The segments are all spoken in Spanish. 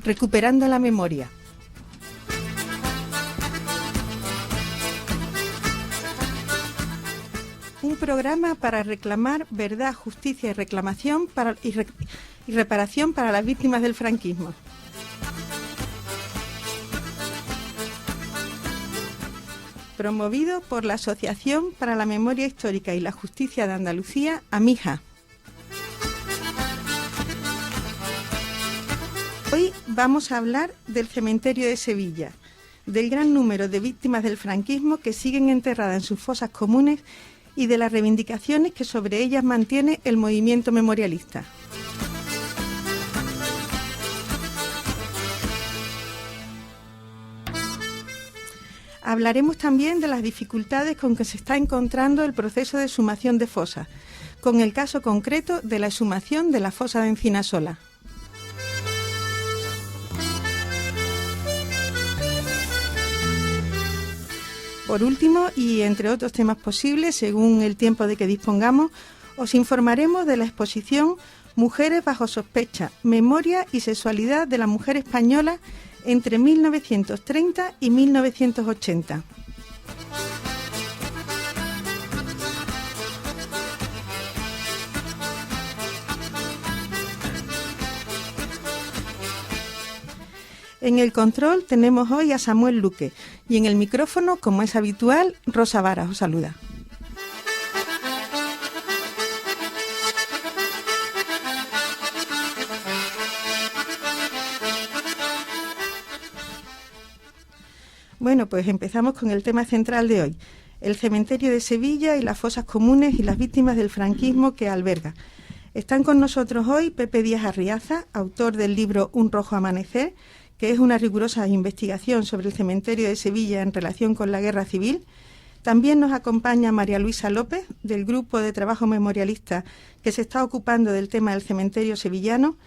Recuperando la memoria. Un programa para reclamar verdad, justicia y reclamación y reparación para las víctimas del franquismo. Promovido por la Asociación para la Memoria Histórica y la Justicia de Andalucía, AMIJA. Hoy vamos a hablar del cementerio de Sevilla, del gran número de víctimas del franquismo que siguen enterradas en sus fosas comunes y de las reivindicaciones que sobre ellas mantiene el movimiento memorialista. Hablaremos también de las dificultades con que se está encontrando el proceso de exhumación de fosas, con el caso concreto de la exhumación de la fosa de Encinasola. Por último, y entre otros temas posibles, según el tiempo de que dispongamos, os informaremos de la exposición Mujeres bajo sospecha, memoria y sexualidad de la mujer española entre 1930 y 1980. En el control tenemos hoy a Samuel Luque y en el micrófono, como es habitual, Rosa Vara os saluda. Bueno, pues empezamos con el tema central de hoy, el cementerio de Sevilla y las fosas comunes y las víctimas del franquismo que alberga. Están con nosotros hoy Pepe Díaz Arriaza, autor del libro Un rojo amanecer, que es una rigurosa investigación sobre el cementerio de Sevilla en relación con la Guerra Civil. También nos acompaña María Luisa López, del grupo de trabajo memorialista que se está ocupando del tema del cementerio sevillano,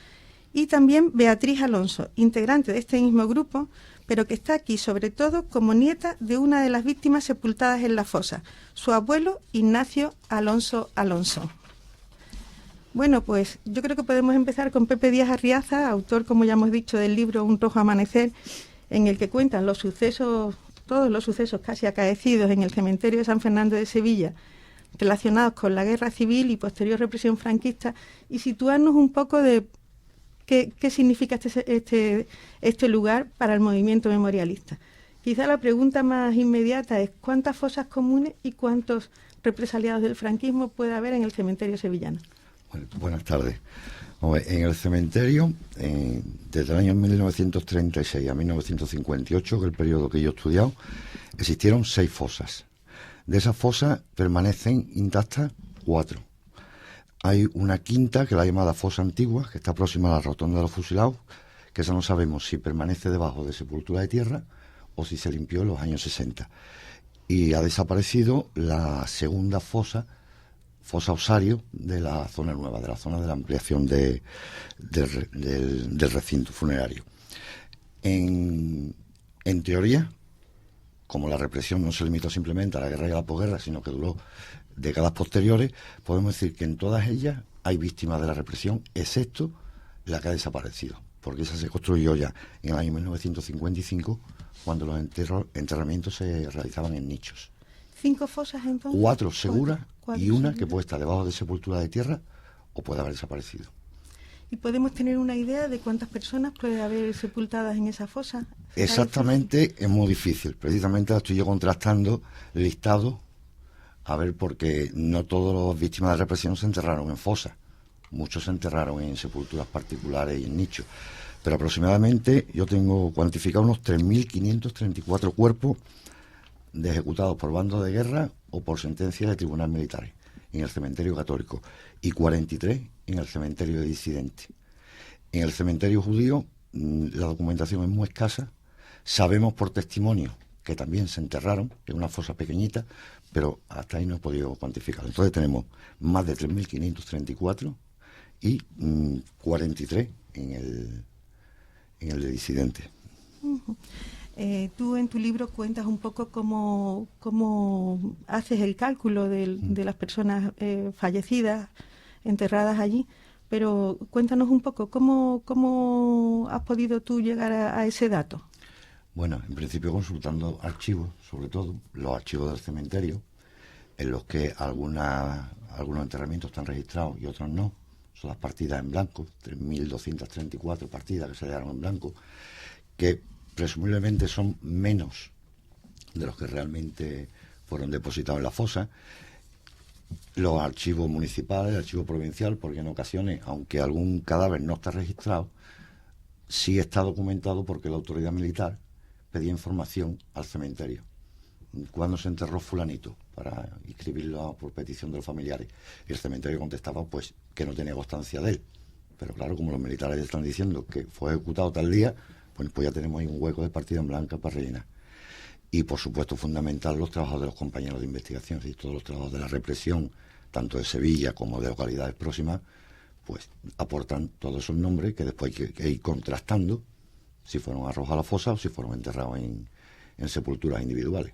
y también Beatriz Alonso, integrante de este mismo grupo, pero que está aquí sobre todo como nieta de una de las víctimas sepultadas en la fosa, su abuelo Ignacio Alonso Alonso. Bueno, pues yo creo que podemos empezar con Pepe Díaz Arriaza, autor, como ya hemos dicho, del libro Un rojo amanecer, en el que cuentan los sucesos, todos los sucesos casi acaecidos en el cementerio de San Fernando de Sevilla, relacionados con la Guerra Civil y posterior represión franquista, y situarnos un poco de qué significa este lugar para el movimiento memorialista. Quizá la pregunta más inmediata es ¿cuántas fosas comunes y cuántos represaliados del franquismo puede haber en el cementerio sevillano? Bueno, buenas tardes. En el cementerio, desde el año 1936 a 1958, que es el periodo que yo he estudiado, existieron 6 fosas. De esas fosas permanecen intactas 4. Hay una quinta, que es la llamada fosa antigua, que está próxima a la rotonda de los fusilados, que esa no sabemos si permanece debajo de sepultura de tierra o si se limpió en los años 60. Y ha desaparecido la segunda fosa Osario, de la zona nueva, de la zona de la ampliación del recinto funerario. En teoría, como la represión no se limitó simplemente a la guerra y a la posguerra, sino que duró décadas posteriores, podemos decir que en todas ellas hay víctimas de la represión, excepto la que ha desaparecido, porque esa se construyó ya en el año 1955, cuando los enterramientos se realizaban en nichos. 5 fosas entonces. 4 seguras y una seguras, que puede estar debajo de sepultura de tierra o puede haber desaparecido. ¿Y podemos tener una idea de cuántas personas puede haber sepultadas en esa fosa? Exactamente, es muy difícil. Precisamente estoy yo contrastando listados, a ver, porque no todas las víctimas de represión se enterraron en fosas. Muchos se enterraron en sepulturas particulares y en nichos. Pero aproximadamente yo tengo cuantificado unos 3.534 cuerpos ejecutados por bandos de guerra o por sentencias de tribunales militares en el cementerio católico y 43 en el cementerio de disidentes. En el cementerio judío la documentación es muy escasa. Sabemos por testimonio que también se enterraron en una fosa pequeñita, pero hasta ahí no he podido cuantificar. Entonces tenemos más de 3.534 y 43 en el de disidentes. Uh-huh. Tú en tu libro cuentas un poco cómo haces el cálculo de las personas fallecidas, enterradas allí, Pero cuéntanos un poco, ¿cómo has podido tú llegar a ese dato? Bueno, en principio consultando archivos, sobre todo los archivos del cementerio, en los que algunos enterramientos están registrados y otros no. Son las partidas en blanco, 3.234 partidas que se dejaron en blanco, que presumiblemente son menos de los que realmente fueron depositados en la fosa. Los archivos municipales, el archivo provincial, porque en ocasiones, aunque algún cadáver no está registrado, sí está documentado porque la autoridad militar pedía información al cementerio. ¿Cuándo se enterró fulanito? Para inscribirlo por petición de los familiares. Y el cementerio contestaba pues que no tenía constancia de él. Pero claro, como los militares están diciendo que fue ejecutado tal día, pues ya tenemos ahí un hueco de partida en blanca para rellenar. Y por supuesto fundamental los trabajos de los compañeros de investigación, y todos los trabajos de la represión, tanto de Sevilla como de localidades próximas, pues aportan todos esos nombres que después hay que ir contrastando si fueron arrojados a la fosa o si fueron enterrados en sepulturas individuales.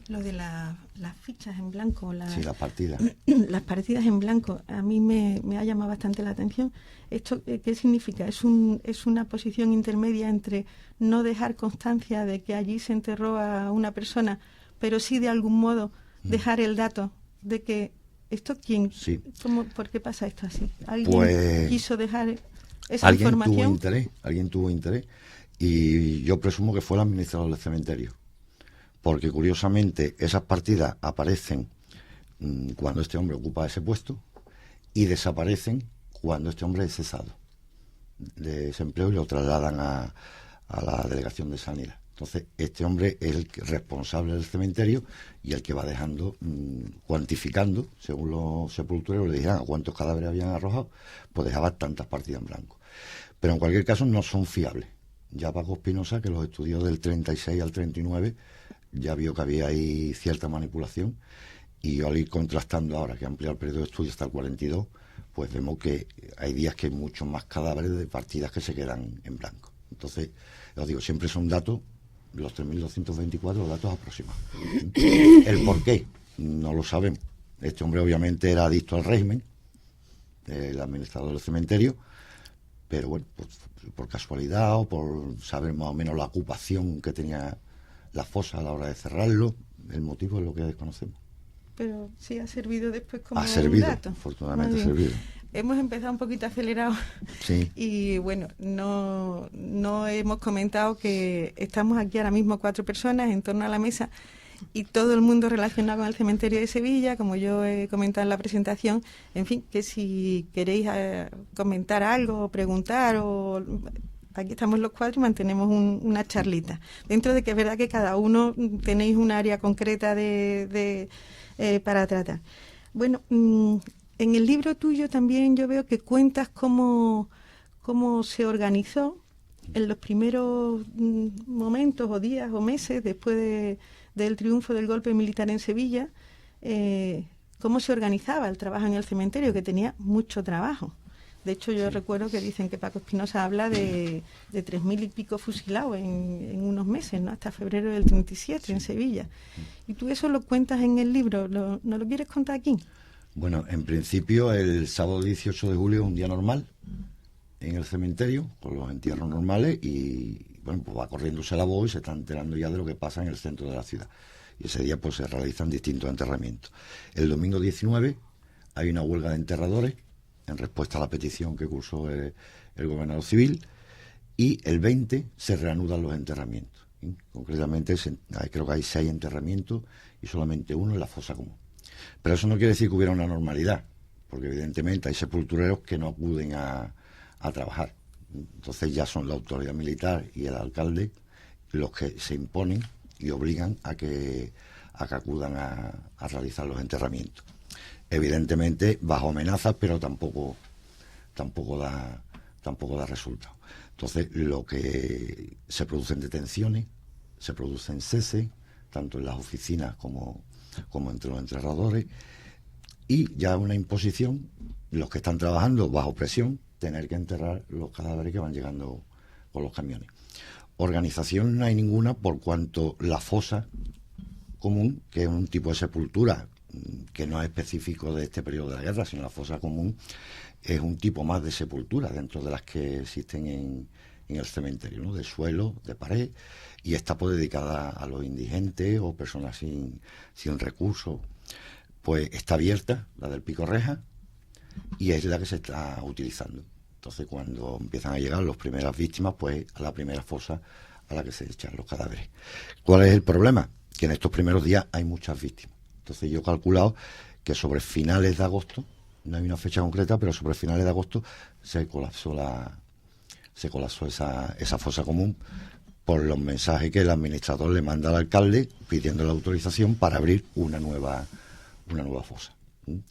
Lo de las fichas en blanco, sí, las partidas. Las partidas en blanco, a mí me ha llamado bastante la atención. ¿Esto qué significa? ¿Es una posición intermedia entre no dejar constancia de que allí se enterró a una persona, pero sí de algún modo dejar el dato de que esto quién? Sí. ¿Por qué pasa esto así? ¿Alguien quiso dejar esa información? Alguien tuvo interés y yo presumo que fue el administrador del cementerio. Porque curiosamente esas partidas aparecen cuando este hombre ocupa ese puesto y desaparecen cuando este hombre es cesado de desempleo y lo trasladan a la delegación de sanidad. Entonces este hombre es el responsable del cementerio y el que va dejando, cuantificando, según los sepultureros le dijeran a cuántos cadáveres habían arrojado, pues dejaba tantas partidas en blanco. Pero en cualquier caso no son fiables. Ya Paco Espinosa, que los estudió del 36 al 39, ya vio que había ahí cierta manipulación y al ir contrastando ahora que ha ampliado el periodo de estudio hasta el 42, pues vemos que hay días que hay muchos más cadáveres de partidas que se quedan en blanco. Entonces, os digo, siempre son datos, los 3.224, los datos aproximados. El por qué, no lo sabemos. Este hombre obviamente era adicto al régimen, el administrador del cementerio, pero bueno, pues, por casualidad o por saber más o menos la ocupación que tenía la fosa a la hora de cerrarlo, el motivo es lo que desconocemos. Pero sí ha servido después como un dato. Afortunadamente ha servido. Hemos empezado un poquito acelerados. Sí. Y bueno, no hemos comentado que estamos aquí ahora mismo 4 personas en torno a la mesa y todo el mundo relacionado con el cementerio de Sevilla, como yo he comentado en la presentación. En fin, que si queréis comentar algo o preguntar o... Aquí estamos los 4 y mantenemos una charlita. Dentro de que es verdad que cada uno tenéis un área concreta para tratar. Bueno, en el libro tuyo también yo veo que cuentas cómo se organizó en los primeros momentos o días o meses después del triunfo del golpe militar en Sevilla, cómo se organizaba el trabajo en el cementerio, que tenía mucho trabajo. De hecho, yo recuerdo que dicen que Paco Espinosa habla de 3.000 y pico fusilados en unos meses, ¿no? Hasta febrero del 37 en Sevilla. Y tú eso lo cuentas en el libro. ¿No lo quieres contar aquí? Bueno, en principio el sábado 18 de julio es un día normal en el cementerio, con los entierros normales y bueno, pues va corriéndose la voz y se está enterando ya de lo que pasa en el centro de la ciudad. Y ese día pues se realizan distintos enterramientos. El domingo 19 hay una huelga de enterradores en respuesta a la petición que cursó el gobernador civil, y el 20 se reanudan los enterramientos. Concretamente creo que hay 6 enterramientos y solamente uno en la fosa común. Pero eso no quiere decir que hubiera una normalidad, porque evidentemente hay sepultureros que no acuden a trabajar. Entonces ya son la autoridad militar y el alcalde los que se imponen y obligan a que acudan a realizar los enterramientos. Evidentemente bajo amenazas, pero tampoco da resultado. Entonces lo que se producen detenciones, se producen ceses, tanto en las oficinas como entre los enterradores, y ya una imposición, los que están trabajando bajo presión, tener que enterrar los cadáveres que van llegando con los camiones. Organización no hay ninguna, por cuanto la fosa común, que es un tipo de sepultura que no es específico de este periodo de la guerra, sino la fosa común es un tipo más de sepultura dentro de las que existen en el cementerio, ¿no? De suelo, de pared, y está pues dedicada a los indigentes o personas sin recursos. Pues está abierta, la del Pico Reja, y es la que se está utilizando. Entonces, cuando empiezan a llegar las primeras víctimas, pues a la primera fosa a la que se echan los cadáveres. ¿Cuál es el problema? Que en estos primeros días hay muchas víctimas. Entonces, yo he calculado que sobre finales de agosto, no hay una fecha concreta, pero sobre finales de agosto se colapsó esa fosa común por los mensajes que el administrador le manda al alcalde pidiendo la autorización para abrir una nueva fosa.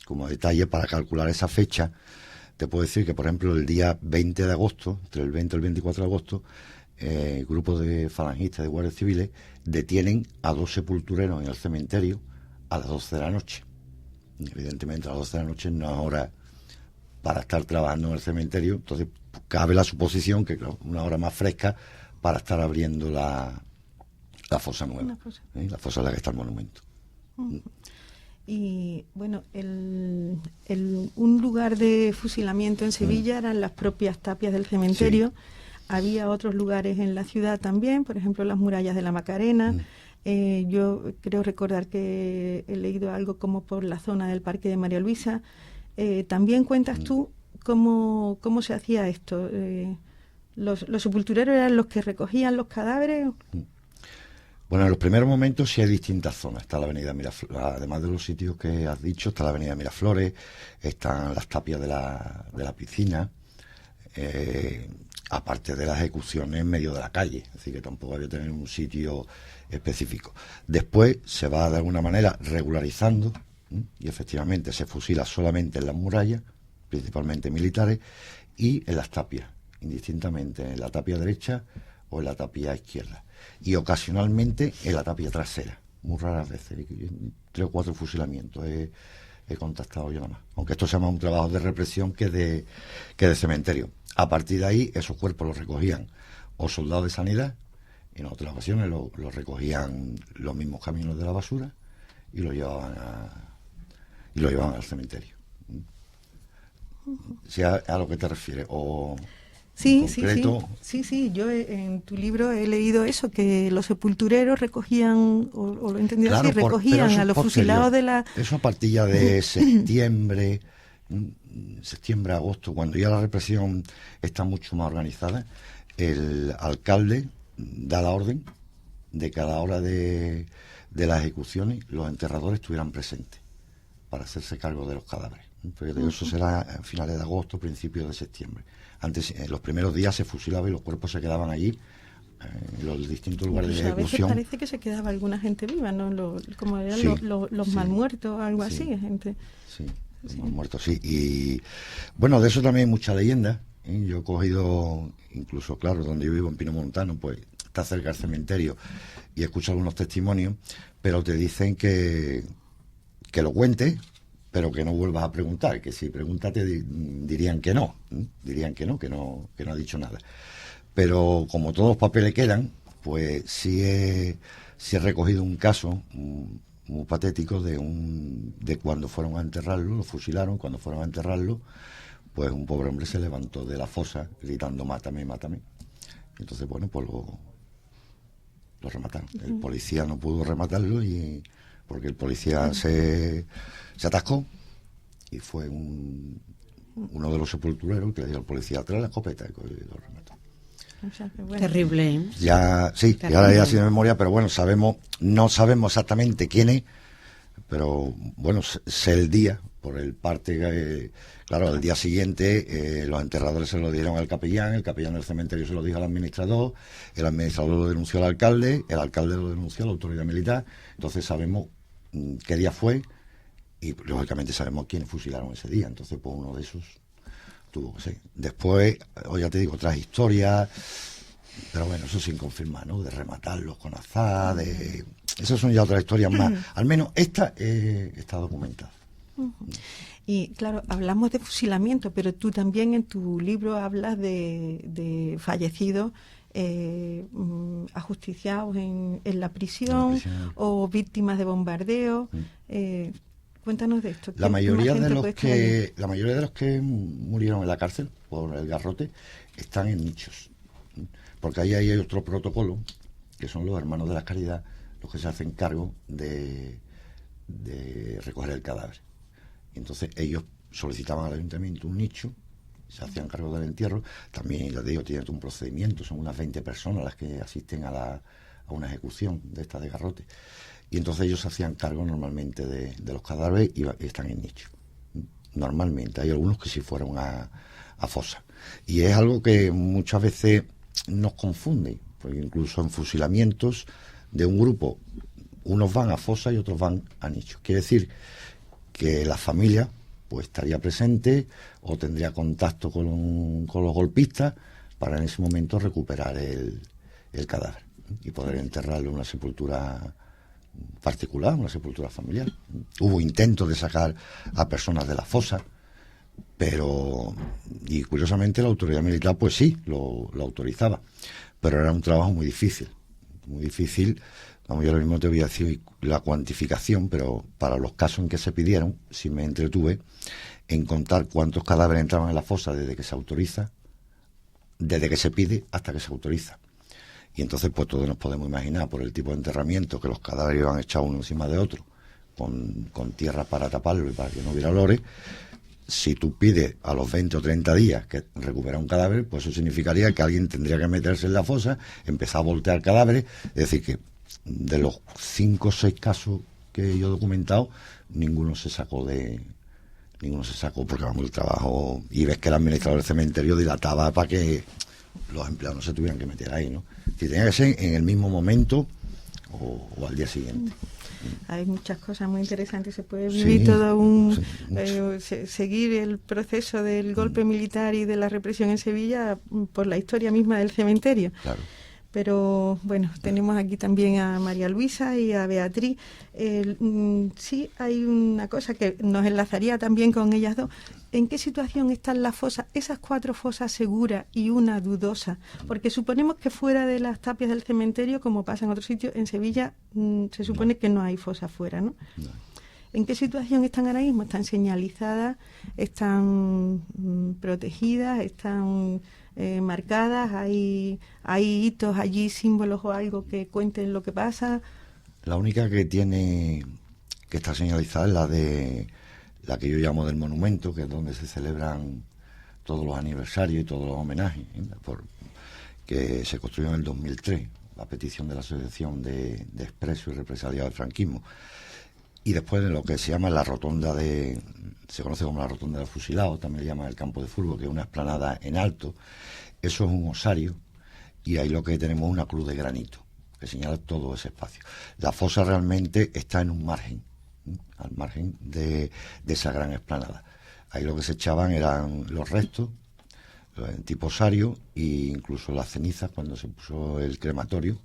Como detalle, para calcular esa fecha, te puedo decir que, por ejemplo, el día 20 de agosto, entre el 20 y el 24 de agosto, grupos de falangistas de guardias civiles detienen a 2 sepultureros en el cementerio a las 12 de la noche. Y evidentemente, a las 12 de la noche no es hora para estar trabajando en el cementerio, entonces cabe la suposición que, claro, una hora más fresca para estar abriendo la fosa nueva, la fosa en la que está el monumento. Y bueno, un lugar de fusilamiento en Sevilla eran las propias tapias del cementerio. Sí. Había otros lugares en la ciudad también, por ejemplo las murallas de la Macarena. Yo creo recordar que he leído algo como por la zona del Parque de María Luisa. También cuentas tú cómo se hacía esto. ¿Los sepultureros eran los que recogían los cadáveres? Bueno, en los primeros momentos sí hay distintas zonas. Está la avenida Miraflores, además de los sitios que has dicho, está la avenida Miraflores, están las tapias de la piscina, aparte de las ejecuciones en medio de la calle, es decir, que tampoco había que tener un sitio específico. Después se va de alguna manera regularizando, y efectivamente se fusila solamente en las murallas, principalmente militares, y en las tapias, indistintamente en la tapia derecha o en la tapia izquierda. Y ocasionalmente en la tapia trasera, muy raras veces, 3 o 4 fusilamientos he contactado yo nada más, aunque esto se llama un trabajo de represión que de cementerio. A partir de ahí esos cuerpos los recogían o soldados de sanidad, en otras ocasiones los recogían los mismos camiones de la basura y lo llevaban al cementerio. Si a lo que te refieres, o sí, yo en tu libro he leído eso, que los sepultureros recogían, o lo he entendido claro, así, recogían a los fusilados de la... Eso a partir ya de septiembre, agosto, cuando ya la represión está mucho más organizada, el alcalde da la orden de que a la hora de las ejecuciones los enterradores estuvieran presentes para hacerse cargo de los cadáveres. Pero eso será a finales de agosto, principios de septiembre. Antes, en los primeros días se fusilaba y los cuerpos se quedaban allí, en los distintos lugares de ejecución. A veces parece que se quedaba alguna gente viva, ¿no? Como eran los mal muertos o algo así. Gente. Sí, los mal muertos, sí. Y bueno, de eso también hay mucha leyenda. Yo he cogido, incluso, claro, donde yo vivo, en Pino Montano, pues está cerca del cementerio, y escucho algunos testimonios, pero te dicen que lo cuentes, pero que no vuelvas a preguntar, que si preguntas dirían que no, que no ha dicho nada. Pero como todos los papeles quedan, pues sí he recogido un caso muy patético de cuando fueron a enterrarlo, lo fusilaron, cuando fueron a enterrarlo, pues un pobre hombre se levantó de la fosa gritando mátame, mátame. Entonces, bueno, pues lo remataron. El policía no pudo rematarlo porque el policía se atascó, y fue uno de los sepultureros que le dio al policía atrás la escopeta y lo remató. O sea, bueno. Terrible, ¿eh? Ya, sí, terrible. Ahora ya sin memoria, pero bueno, no sabemos exactamente quién es, pero bueno, sé el día, por el parte que, claro, al día siguiente los enterradores se lo dieron al capellán, el capellán del cementerio se lo dijo al administrador, el administrador lo denunció al alcalde, el alcalde lo denunció a la autoridad militar, entonces sabemos qué día fue, y lógicamente sabemos quiénes fusilaron ese día. Entonces, pues uno de esos tuvo que ser. Después, ya te digo, otras historias, pero bueno, eso sin confirmar, ¿no? De rematarlos con azar, esas son ya otras historias más. Al menos esta está documentada. Y claro, hablamos de fusilamiento, pero tú también en tu libro hablas de fallecidos ajusticiados en la prisión, o víctimas de bombardeo. Cuéntanos de esto. La mayoría de los que murieron en la cárcel por el garrote están en nichos, porque ahí hay otro protocolo, que son los hermanos de la caridad, los que se hacen cargo de recoger el cadáver. Y entonces ellos solicitaban al ayuntamiento un nicho, se hacían cargo del entierro. También, ya te digo, tienen un procedimiento, son unas 20 personas las que asisten a una ejecución de esta de garrote. Y entonces ellos se hacían cargo normalmente de los cadáveres y están en nicho. Normalmente, hay algunos que sí fueron a fosa. Y es algo que muchas veces nos confunde, porque incluso en fusilamientos de un grupo, unos van a fosa y otros van a nicho. Quiere decir que la familia pues estaría presente o tendría contacto con los golpistas para en ese momento recuperar el cadáver y poder enterrarlo en una sepultura particular, una sepultura familiar. Hubo intentos de sacar a personas de la fosa, y curiosamente la autoridad militar pues sí, lo autorizaba, pero era un trabajo muy difícil. Vamos, yo ahora mismo te voy a decir la cuantificación, pero para los casos en que se pidieron, sí me entretuve en contar cuántos cadáveres entraban en la fosa desde que se autoriza, desde que se pide hasta que se autoriza. Y entonces pues todos nos podemos imaginar, por el tipo de enterramiento, que los cadáveres iban echados uno encima de otro, con tierra para taparlo y para que no hubiera olores. Si tú pides a los 20 o 30 días que recupera un cadáver, pues eso significaría que alguien tendría que meterse en la fosa, empezar a voltear cadáveres. Es decir, que de los 5 o 6 casos que yo he documentado, ninguno se sacó, porque vamos, el trabajo, y ves que el administrador del cementerio dilataba para que los empleados no se tuvieran que meter ahí, ¿no? Si tenía que ser en el mismo momento o al día siguiente. Hay muchas cosas muy interesantes. Se puede vivir seguir el proceso del golpe militar y de la represión en Sevilla por la historia misma del cementerio. Claro. Pero bueno, tenemos aquí también a María Luisa y a Beatriz. Sí, hay una cosa que nos enlazaría también con ellas dos. ¿En qué situación están las fosas, esas 4 fosas seguras y una dudosa? Porque suponemos que fuera de las tapias del cementerio, como pasa en otros sitios, en Sevilla se supone que no hay fosas fuera, ¿no? No. ¿En qué situación están ahora mismo? ¿Están señalizadas? ¿Están protegidas? ¿Están marcadas? ¿Hay hitos allí, símbolos o algo que cuenten lo que pasa? La única que está señalizada es la que yo llamo del monumento, que es donde se celebran todos los aniversarios y todos los homenajes, que se construyó en el 2003, a petición de la Asociación de Expresos y Represaliados del Franquismo. Y después de lo que se llama se conoce como la rotonda del fusilado, también le llaman el campo de fútbol, que es una explanada en alto. Eso es un osario, y ahí lo que tenemos es una cruz de granito, que señala todo ese espacio. La fosa realmente está en un margen, al margen de esa gran explanada. Ahí lo que se echaban eran los restos, tipo osario, e incluso las cenizas. Cuando se puso el crematorio,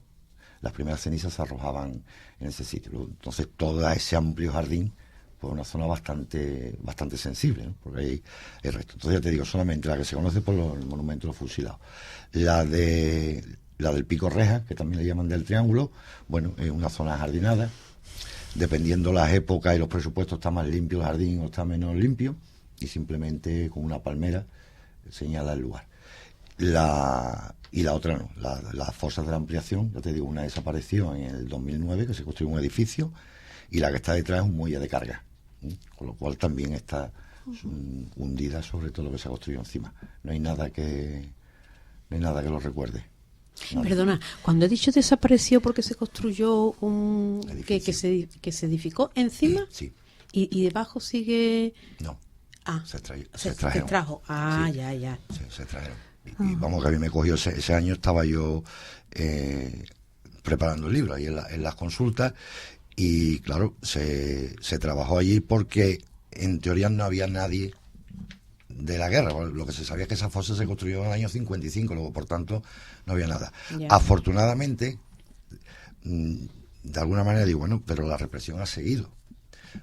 las primeras cenizas se arrojaban en ese sitio. Entonces todo ese amplio jardín, pues una zona bastante sensible, ¿no? Porque hay restos. Entonces ya te digo, solamente la que se conoce por el monumento de los fusilados. La del Pico Reja, que también le llaman del Triángulo, bueno, es una zona jardinada. Dependiendo las épocas y los presupuestos, está más limpio el jardín o está menos limpio, y simplemente con una palmera señala el lugar. Y la otra no, las fosas de la ampliación, ya te digo, una desapareció en el 2009, que se construyó un edificio, y la que está detrás es un muelle de carga, con lo cual también está hundida sobre todo lo que se ha construido encima. No hay nada que lo recuerde. No. Perdona, cuando he dicho desapareció porque se construyó que se edificó encima, sí. Y debajo sigue... No, se extrajeron. Se extrajo. Sí. Ya. Sí, se extrajeron. Y vamos, que a mí me cogió ese año, estaba yo preparando el libro ahí en las consultas, y claro, se trabajó allí porque en teoría no había nadie de la guerra. Lo que se sabía es que esa fosa se construyó en el año 55, luego por tanto no había nada. Yeah. Afortunadamente, de alguna manera digo, bueno, pero la represión ha seguido.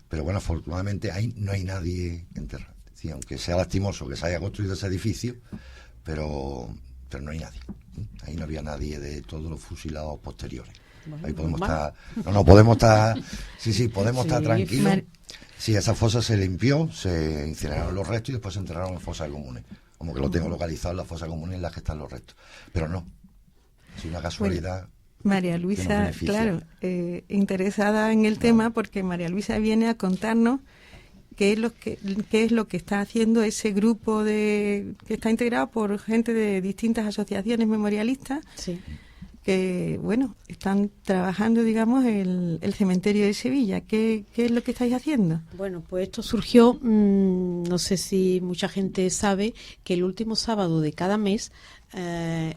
Pero bueno, afortunadamente ahí no hay nadie enterrado. Sí, aunque sea lastimoso que se haya construido ese edificio, pero no hay nadie. Ahí no había nadie de todos los fusilados posteriores. Ahí podemos estar... No, podemos estar... Sí, podemos estar tranquilos. Sí, esa fosa se limpió, se incineraron los restos y después se enterraron en fosas comunes. Como que lo tengo localizado en la fosa común en la que están los restos. Pero no, es una casualidad. Bueno, María Luisa, claro, interesada en el tema, porque María Luisa viene a contarnos qué es lo que está haciendo ese grupo que está integrado por gente de distintas asociaciones memorialistas. Sí. Que, bueno, están trabajando, digamos, el cementerio de Sevilla. ¿Qué es lo que estáis haciendo? Bueno, pues esto surgió, no sé si mucha gente sabe, que el último sábado de cada mes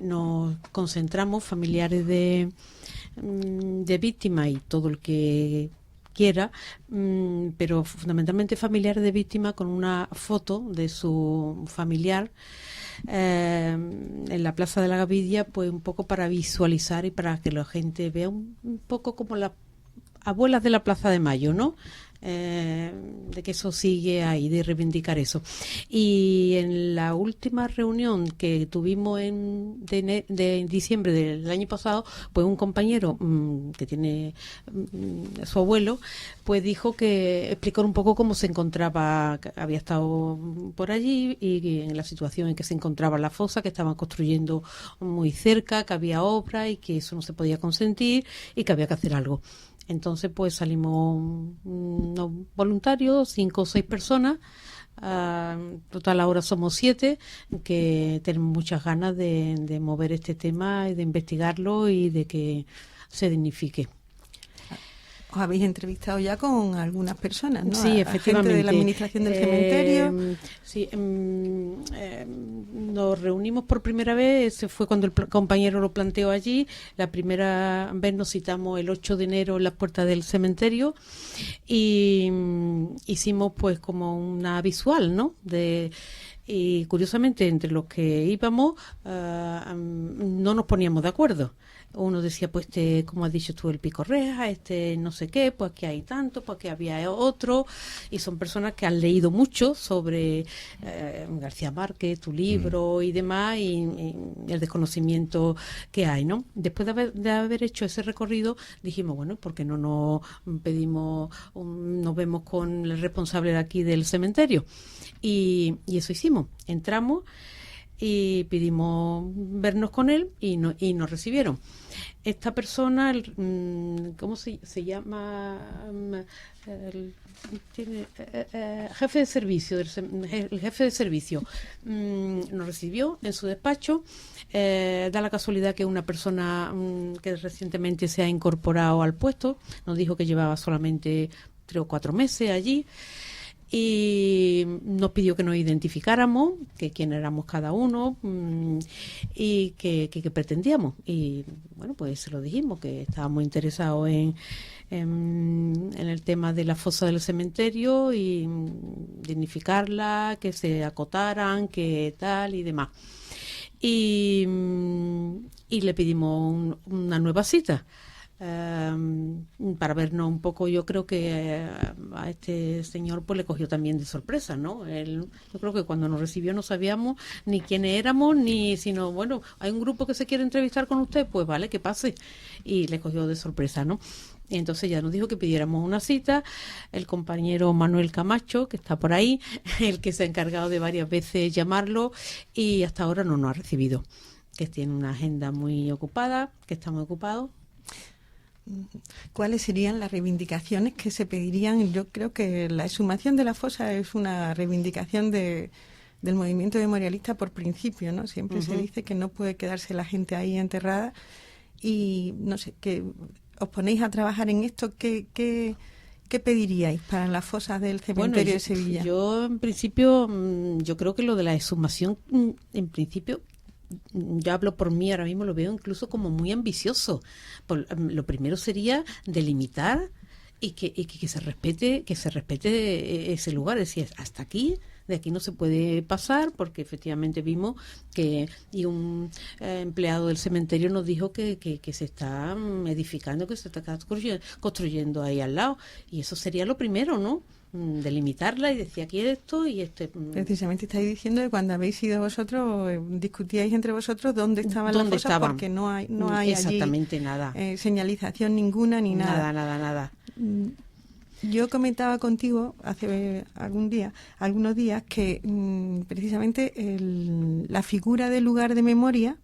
nos concentramos, familiares de víctimas y todo el que quiera, pero fundamentalmente familiares de víctimas, con una foto de su familiar en la Plaza de la Gavidia, pues un poco para visualizar y para que la gente vea un poco como las abuelas de la Plaza de Mayo, ¿no? De que eso sigue ahí, de reivindicar eso. Y en la última reunión que tuvimos de diciembre del año pasado, pues un compañero que tiene su abuelo, pues dijo que explicar un poco cómo se encontraba, que había estado por allí y en la situación en que se encontraba la fosa, que estaban construyendo muy cerca, que había obra y que eso no se podía consentir y que había que hacer algo. Entonces, pues salimos unos voluntarios, 5 o 6 personas. Total, ahora somos 7, que tenemos muchas ganas de mover este tema y de investigarlo y de que se dignifique. Os habéis entrevistado ya con algunas personas, ¿no? Sí, efectivamente. Gente de la administración del cementerio. Sí, nos reunimos por primera vez, ese fue cuando el compañero lo planteó allí. La primera vez nos citamos el 8 de enero en las puertas del cementerio y hicimos pues como una visual, ¿no? Y curiosamente, entre los que íbamos no nos poníamos de acuerdo. Uno decía, pues como has dicho tú, el Picorrea, no sé qué, pues que hay tanto, pues que había otro, y son personas que han leído mucho sobre García Márquez, tu libro y demás, y el desconocimiento que hay, ¿no? Después de haber hecho ese recorrido, dijimos, bueno, ¿por qué no nos vemos con el responsable de aquí del cementerio? Y eso hicimos, entramos y pedimos vernos con él y nos recibieron. Esta persona, ¿cómo se llama? Jefe de servicio, el jefe de servicio nos recibió en su despacho. Da la casualidad que una persona que recientemente se ha incorporado al puesto, nos dijo que llevaba solamente 3 o 4 meses allí. Y nos pidió que nos identificáramos, que quién éramos cada uno y que pretendíamos. Y bueno, pues se lo dijimos, que estábamos interesados en el tema de la fosa del cementerio y dignificarla, que se acotaran, que tal y demás. Y le pedimos una nueva cita. Para vernos un poco. Yo creo que a este señor pues le cogió también de sorpresa, ¿no? Yo creo que cuando nos recibió no sabíamos ni quiénes éramos, sino, bueno, hay un grupo que se quiere entrevistar con usted, pues vale, que pase. Y le cogió de sorpresa, ¿no? Y entonces ya nos dijo que pidiéramos una cita. El compañero Manuel Camacho, que está por ahí, el que se ha encargado de varias veces llamarlo, y hasta ahora no nos ha recibido, que tiene una agenda muy ocupada, que está muy ocupado. ¿Cuáles serían las reivindicaciones que se pedirían? Yo creo que la exhumación de la fosa es una reivindicación del movimiento memorialista por principio, ¿no? Siempre se dice que no puede quedarse la gente ahí enterrada y, no sé, que os ponéis a trabajar en esto. ¿Qué pediríais para las fosas del cementerio de Sevilla? Yo, en principio, yo creo que lo de la exhumación, en principio, yo hablo por mí, ahora mismo lo veo incluso como muy ambicioso. Lo primero sería delimitar y que se respete ese lugar, es decir, hasta aquí, de aquí no se puede pasar, porque efectivamente vimos que un empleado del cementerio nos dijo que se está edificando, que se está construyendo ahí al lado, y eso sería lo primero, ¿no? delimitarla y decir aquí esto y este. Precisamente estáis diciendo que cuando habéis ido vosotros, discutíais entre vosotros dónde estaban las fosas, porque no hay exactamente allí, nada. Señalización ninguna ni nada. Nada. Yo comentaba contigo hace algunos días que precisamente la figura del lugar de memoria,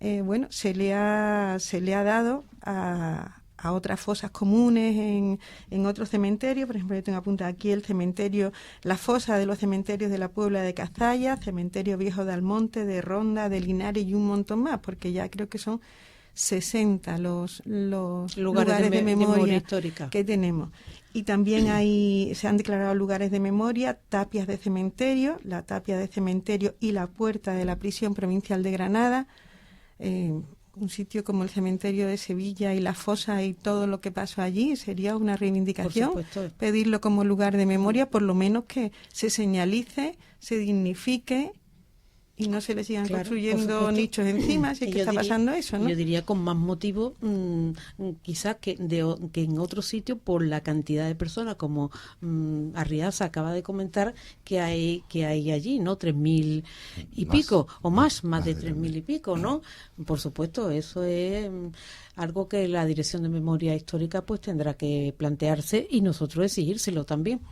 se le ha dado a otras fosas comunes en otros cementerios. Por ejemplo, yo tengo apuntado aquí el cementerio, la fosa de los cementerios de la Puebla de Cazalla, cementerio viejo de Almonte, de Ronda, de Linares y un montón más, porque ya creo que son 60 los lugares de memoria histórica que tenemos. Y también se han declarado lugares de memoria, tapias de cementerio, la tapia de cementerio y la puerta de la prisión provincial de Granada, un sitio como el cementerio de Sevilla y la fosa y todo lo que pasó allí. Sería una reivindicación pedirlo como lugar de memoria, por lo menos que se señalice, se dignifique y no se le sigan construyendo nichos encima, si es que está pasando eso, ¿no? Yo diría con más motivo, quizás que en otro sitio, por la cantidad de personas, como Arriaza acaba de comentar, que hay allí, ¿no? 3.000 y pico, o más de 3.000 y pico, ¿no? Por supuesto, eso es algo que la Dirección de Memoria Histórica pues tendrá que plantearse y nosotros exigírselo también.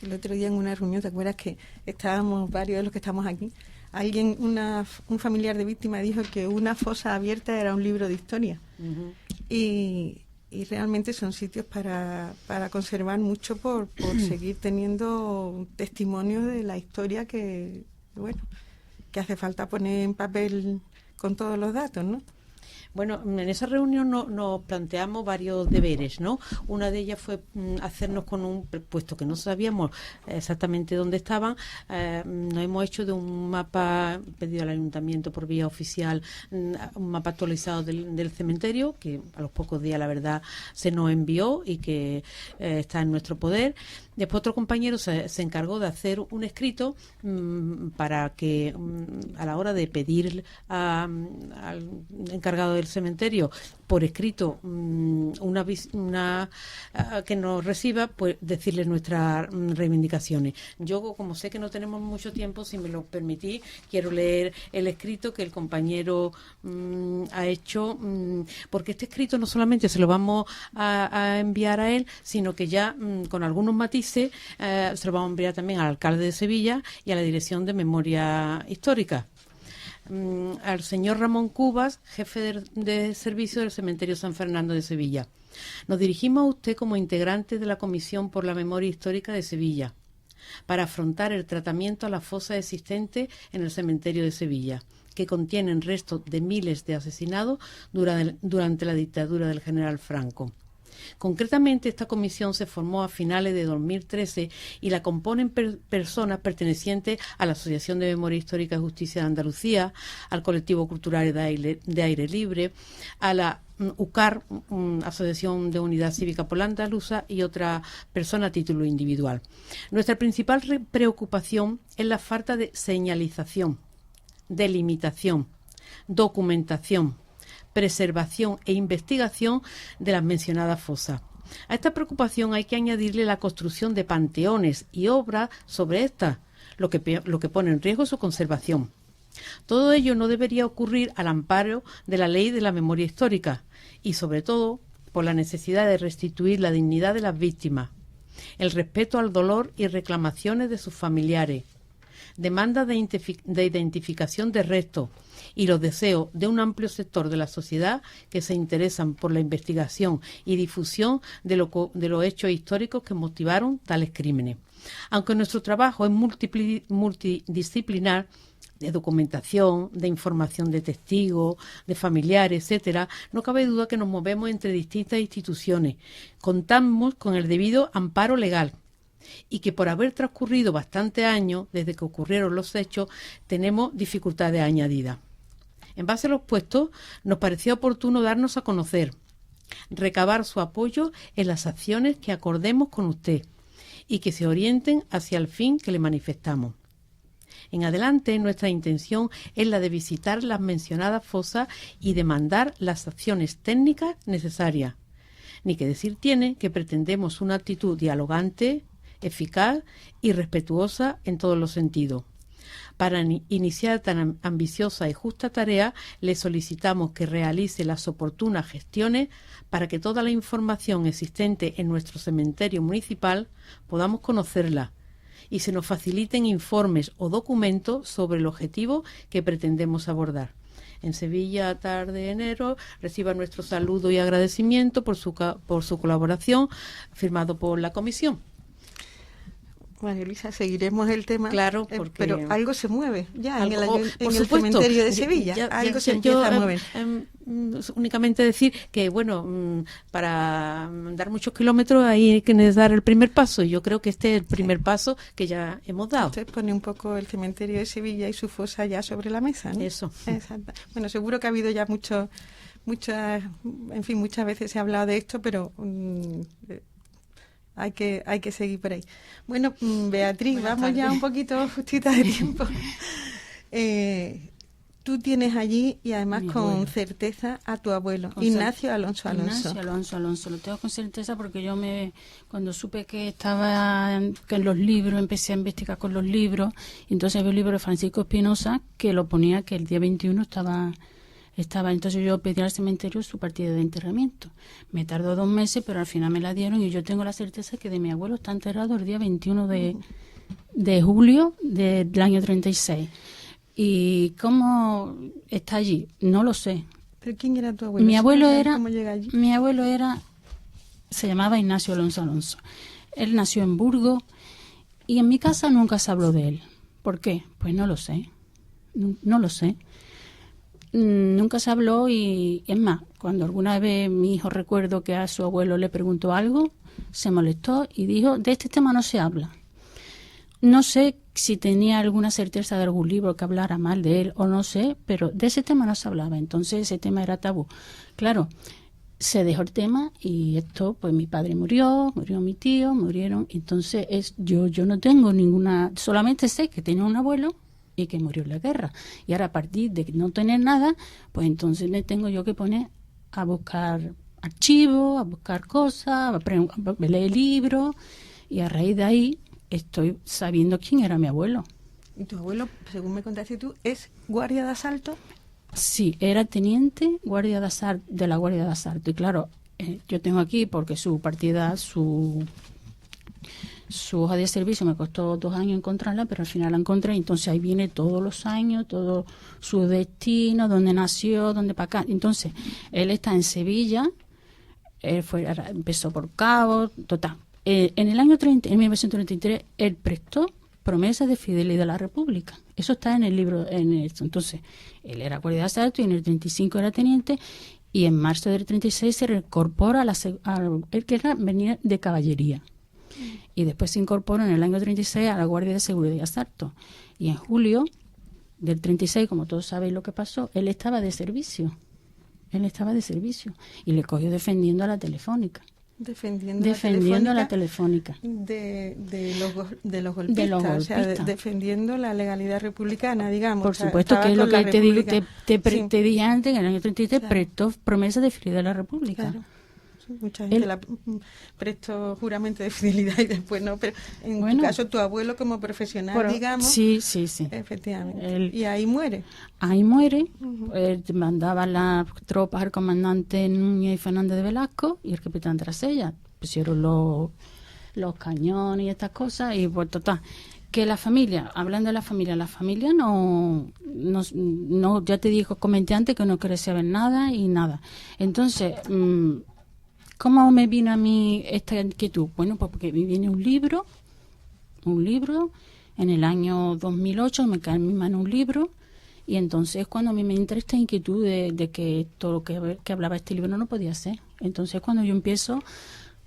El otro día en una reunión, ¿te acuerdas que estábamos varios de los que estamos aquí? Un familiar de víctima dijo que una fosa abierta era un libro de historia. Uh-huh. Y realmente son sitios para conservar mucho por seguir teniendo testimonios de la historia que hace falta poner en papel con todos los datos, ¿no? Bueno, en esa reunión nos planteamos varios deberes, ¿no? Una de ellas fue hacernos con puesto que no sabíamos exactamente dónde estaban, nos hemos hecho de un mapa pedido al ayuntamiento por vía oficial, un mapa actualizado del cementerio, que a los pocos días, la verdad, se nos envió y que está en nuestro poder. Después otro compañero se encargó de hacer un escrito para que a la hora de pedir al encargado del cementerio por escrito que nos reciba, pues decirle nuestras reivindicaciones. Yo, como sé que no tenemos mucho tiempo, si me lo permitís, quiero leer el escrito que el compañero ha hecho, porque este escrito no solamente se lo vamos a enviar a él, sino que ya con algunos matices se lo vamos a enviar también al alcalde de Sevilla y a la Dirección de Memoria Histórica. Al señor Ramón Cubas, jefe de servicio del Cementerio San Fernando de Sevilla. Nos dirigimos a usted como integrante de la Comisión por la Memoria Histórica de Sevilla para afrontar el tratamiento a las fosas existentes en el cementerio de Sevilla, que contienen restos de miles de asesinados durante la dictadura del general Franco. Concretamente, esta comisión se formó a finales de 2013 y la componen personas pertenecientes a la Asociación de Memoria Histórica y Justicia de Andalucía, al Colectivo Cultural de Aire Libre, a la UCAR, Asociación de Unidad Cívica por la Andaluza, y otra persona a título individual. Nuestra principal preocupación es la falta de señalización, delimitación, documentación, preservación e investigación de las mencionadas fosas. A esta preocupación hay que añadirle la construcción de panteones y obras sobre estas, lo que pone en riesgo su conservación. Todo ello no debería ocurrir al amparo de la Ley de la Memoria Histórica y, sobre todo, por la necesidad de restituir la dignidad de las víctimas, el respeto al dolor y reclamaciones de sus familiares, demandas de identificación de restos y los deseos de un amplio sector de la sociedad que se interesan por la investigación y difusión de los hechos históricos que motivaron tales crímenes. Aunque nuestro trabajo es multidisciplinar, de documentación, de información de testigos, de familiares, etcétera, no cabe duda que nos movemos entre distintas instituciones. Contamos con el debido amparo legal y que, por haber transcurrido bastantes años desde que ocurrieron los hechos, tenemos dificultades añadidas. En base a lo expuesto, nos pareció oportuno darnos a conocer, recabar su apoyo en las acciones que acordemos con usted y que se orienten hacia el fin que le manifestamos. En adelante, nuestra intención es la de visitar las mencionadas fosas y demandar las acciones técnicas necesarias. Ni que decir tiene que pretendemos una actitud dialogante eficaz y respetuosa en todos los sentidos. Para iniciar tan ambiciosa y justa tarea, le solicitamos que realice las oportunas gestiones para que toda la información existente en nuestro cementerio municipal podamos conocerla y se nos faciliten informes o documentos sobre el objetivo que pretendemos abordar. En Sevilla, tarde de enero, reciba nuestro saludo y agradecimiento por su colaboración, firmado por la comisión. María Luisa, seguiremos el tema. Claro, pero algo se mueve ya en el supuesto, cementerio de Sevilla. Algo se empieza a mover. Únicamente decir que, bueno, para dar muchos kilómetros hay que dar el primer paso. Y yo creo que este es el primer paso que ya hemos dado. Usted pone un poco el cementerio de Sevilla y su fosa ya sobre la mesa, ¿no? Eso. Exacto. Bueno, seguro que ha habido ya muchas veces se ha hablado de esto, pero hay que seguir por ahí. Bueno, Beatriz, Buenas vamos tardes. ya un poquito justita de tiempo. Tú tienes allí, y además Mi con abuelo. certeza, a tu abuelo, Con Ignacio Alonso. Ignacio Alonso, lo tengo con certeza porque cuando supe que estaba que en los libros, empecé a investigar con los libros, y entonces había un libro de Francisco Espinosa que lo ponía que el día 21 estaba, entonces yo pedí al cementerio su partida de enterramiento. Me tardó 2 meses, pero al final me la dieron, y yo tengo la certeza que de mi abuelo está enterrado el día 21 de julio del año 36. ¿Y cómo está allí? No lo sé. ¿Pero quién era tu abuelo? Mi abuelo ¿Sabes era, cómo llega allí? se llamaba Ignacio Alonso. Él nació en Burgos y en mi casa nunca se habló de él. ¿Por qué? Pues no lo sé. No lo sé. Nunca se habló, y es más, cuando alguna vez mi hijo, recuerdo que a su abuelo le preguntó algo, se molestó y dijo, de este tema no se habla. No sé si tenía alguna certeza de algún libro que hablara mal de él o no sé, pero de ese tema no se hablaba, entonces ese tema era tabú. Claro, se dejó el tema y esto, pues mi padre murió mi tío, murieron, entonces yo no tengo ninguna, solamente sé que tenía un abuelo y que murió en la guerra. Y ahora, a partir de no tener nada, pues entonces me tengo yo que poner a buscar archivos, a buscar cosas, a leer libros, y a raíz de ahí estoy sabiendo quién era mi abuelo. ¿Y tu abuelo, según me contaste tú, es guardia de asalto? Sí, era teniente guardia de la Guardia de Asalto. Y claro, yo tengo aquí, porque su partida, su hoja de servicio me costó 2 años encontrarla, pero al final la encontré. Entonces ahí viene todos los años, todo su destino, dónde nació, dónde para acá. Entonces él está en Sevilla, empezó por Cabo, total. En el año 1933, él prestó promesas de fidelidad a la República. Eso está en el libro, en esto. Entonces, él era guardia de asalto y en el 35 era teniente, y en marzo del 36 se reincorpora él que venía de caballería. Y después se incorporó en el año 36 a la Guardia de Seguridad y Asalto. Y en julio del 36, como todos sabéis lo que pasó, él estaba de servicio. Y le cogió defendiendo a la Telefónica. Defendiendo la Telefónica. De los golpistas, o sea, defendiendo la legalidad republicana, digamos. Por supuesto, que es lo que te dije antes, en el año 33 prestó promesa de fidelidad a la República. Claro. Mucha gente la prestó juramento de fidelidad y después no, pero en tu caso, tu abuelo como profesional, digamos. Sí. Efectivamente. Y ahí muere. Mandaba las tropas al comandante Núñez y Fernández de Velasco y el capitán Trasella. Pusieron los cañones y estas cosas, y pues total. Que la familia, hablando de la familia no, ya te digo, comenté antes que no quería saber nada y nada. Entonces, ¿cómo me vino a mí esta inquietud? Bueno, pues porque me viene un libro, en el año 2008 me cae en mi mano un libro, y entonces cuando a mí me entra esta inquietud de que todo lo que hablaba este libro no podía ser. Entonces cuando yo empiezo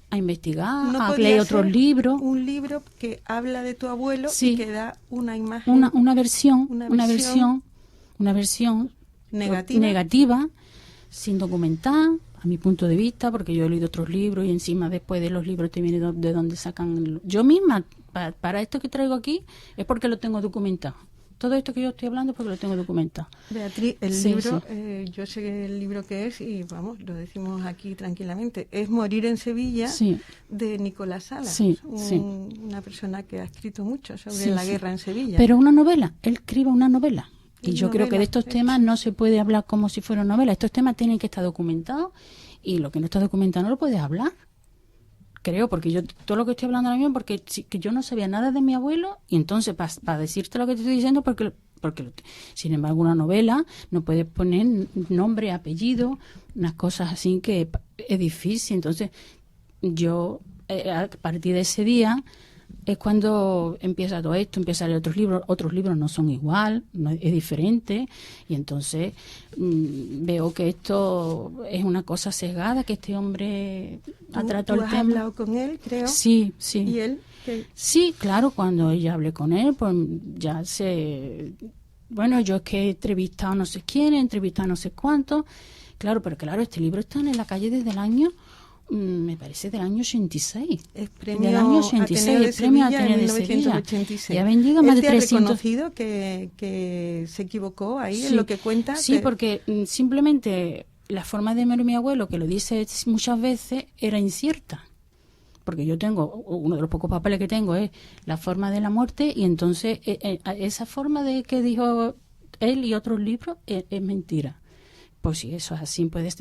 a investigar, a leer otros libros. Un libro que habla de tu abuelo, y que da una imagen. Una versión negativa, sin documentar, a mi punto de vista, porque yo he leído otros libros y encima después de los libros te viene de dónde sacan. Yo misma, para esto que traigo aquí, es porque lo tengo documentado. todo esto que yo estoy hablando porque lo tengo documentado. Beatriz, el Sí, libro, sí. yo sé el libro que es y vamos, lo decimos aquí tranquilamente, es Morir en Sevilla, Sí. de Nicolás Sala, Sí, sí. una persona que ha escrito mucho sobre Sí, la sí. guerra en Sevilla. Pero una novela, él escribe una novela. Y Y yo creo que de estos novela, temas no se puede hablar como si fuera novela. Estos temas tienen que estar documentados y lo que no está documentado no lo puedes hablar. Creo, porque yo todo lo que estoy hablando ahora mismo, porque que yo no sabía nada de mi abuelo y entonces para decirte lo que te estoy diciendo, porque sin embargo una novela no puedes poner nombre, apellido, unas cosas así que es difícil. Entonces yo a partir de ese día es cuando empieza todo esto, empieza a leer otros libros no son igual, no, es diferente, y entonces veo que esto es una cosa sesgada, que este hombre ha tratado ¿Tú el has tema. hablado con él, creo? Sí, sí. ¿Y él? ¿Qué? Sí, claro, cuando ella hablé con él, pues ya bueno, yo es que he entrevistado a no sé quién, he entrevistado a no sé cuánto, claro, pero claro, este libro está en la calle desde el año, me parece del año 86. Es premio del año 86, Ateneo de el premio Sevilla Ateneo en de Sevilla. 1986. Ya vendido más ¿Él de te ha 300. reconocido que se equivocó ahí Sí, en lo que cuenta? sí, porque simplemente la forma de morir mi abuelo, que lo dice muchas veces, era incierta. Porque yo tengo, uno de los pocos papeles que tengo es la forma de la muerte, y entonces esa forma de que dijo él y otros libros es mentira. Pues si eso es así, pues